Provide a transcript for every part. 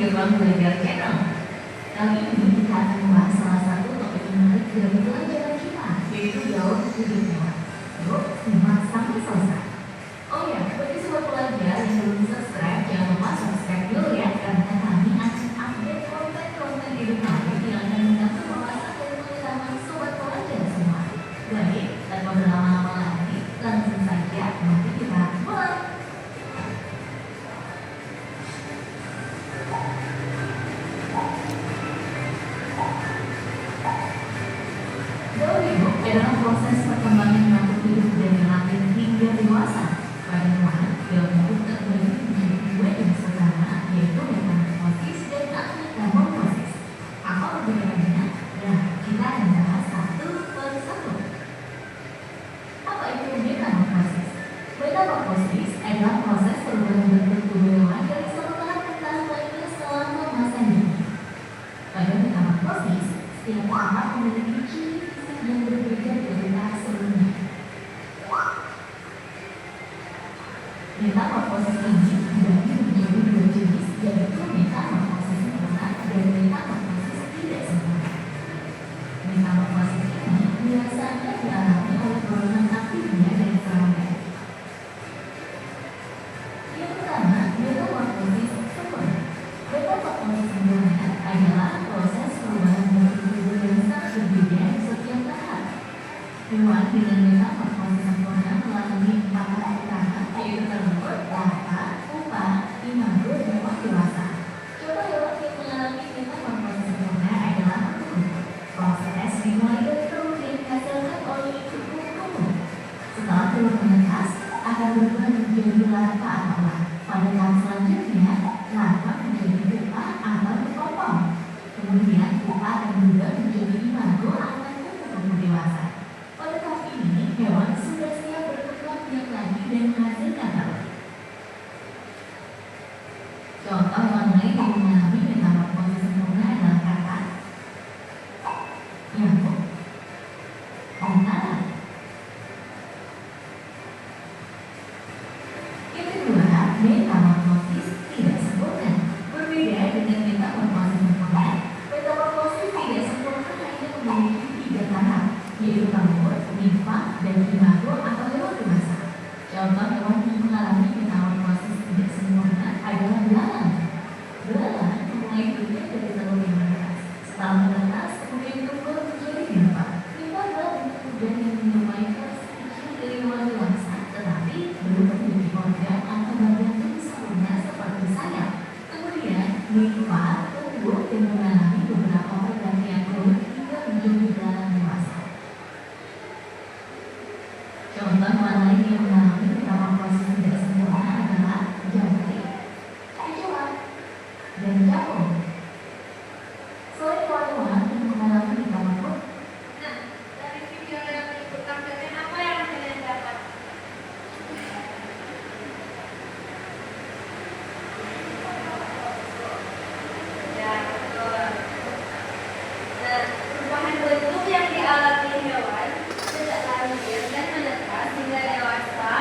Ruang Belajar Channel. Kali ini kita akan membahas salah satu topik menarik dari pelajaran kita, yaitu daur hidup hewan. Yuk, simak sampai selesai. Oh ya, bagi sobat pelajar yang belum subscribe, jangan lupa subscribe dulu ya, karena kami akan update konten-konten hidup menarik yang akan menambah wawasan dan pengetahuan sobat pelajar semua. Baik, tanpa berlama-lama lagi, langsung saja mari kita mulai. Daur hidup adalah proses perkembangan makhluk hidup dari lahir hingga dewasa. Pada hewan, daur hidup terbagi menjadi dua jenis utama, yaitu metamorfosis dan metamorfosis. Apa perbedaannya? Nah, kita akan bahas satu per satu. Apa itu metamorfosis? Metamorfosis adalah proses perubahan bentuk tubuh hewan dari satu tahap ke tahap lainnya selama masa hidup. Pada metamorfosis, setiap tahap memiliki ciri yang berbeda dari tahap sebelumnya. Metamorfosis ini dibagi menjadi dua jenis, yaitu metamorfosis sempurna dan metamorfosis tidak sempurna. Metamorfosis ini biasanya dialami oleh golongan aktifnya dan serangga. Yang pertama, metamorfosis sempurna. Metamorfosis sempurna adalah proses perubahan bentuk tubuh yang sangat berbeda di setiap tahap. Hewan dengan metamorfosis sempurna melalui 4 tahap utama, yaitu telur, larva, pupa, imago, dan hewan dewasa. Contoh hewan yang mengalami metamorfosis sempurna adalah telur. Proses dimulai dari telur yang dihasilkan oleh induk telur. Setelah telur menetas, akan berubah menjadi larva atau elang. Pada tahap selanjutnya, larva menjadi pupa atau kepompong. Kemudian pupa akan berubah menjadi imago atau tumbuh dewasa. Pada tahap ini, hewan sudah siap berkembang biak lagi dan menghasilkan telur. Contoh hewan lain yang mengalami metamorfosis sempurna adalah katak, nyamuk, dan lalat. Yang kedua, metamorfosis tidak sempurna. Berbeda dengan metamorfosis sempurna, metamorfosis tidak sempurna hanya memiliki 3 tahap, yaitu telur, nimfa, dan imago atau hewan dewasa. Contoh hewan yang mengalami metamorfosis tidak sempurna adalah belalang. Belalang memulai hidupnya dari telur yang menetas. Setelah menetas, kemudian tumbuh menjadi nimfa. Nimfa adalah bentuk udang yang menyerupai versi kecil dari hewan dewasa, tetapi belum memiliki organ atau bagian tubuh sempurna seperti sayap. Kemudian, nimfa tumbuh dan mengalami beberapa pergantian kulit hingga menjadi belalang dewasa. Contoh hewan lain yang mengalami metamorfosis tidak sempurna adalah jangkrik, kecoak, dan capung. Selain hewan-hewan yang mengalami metamorfosis, Nah, dari video yang berikut tampilkan apa yang kalian dapat? Ya, betul. Nah, perubahan bentuk yang dialami hewan sejak lahir dan menetas hingga dewasa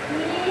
Ini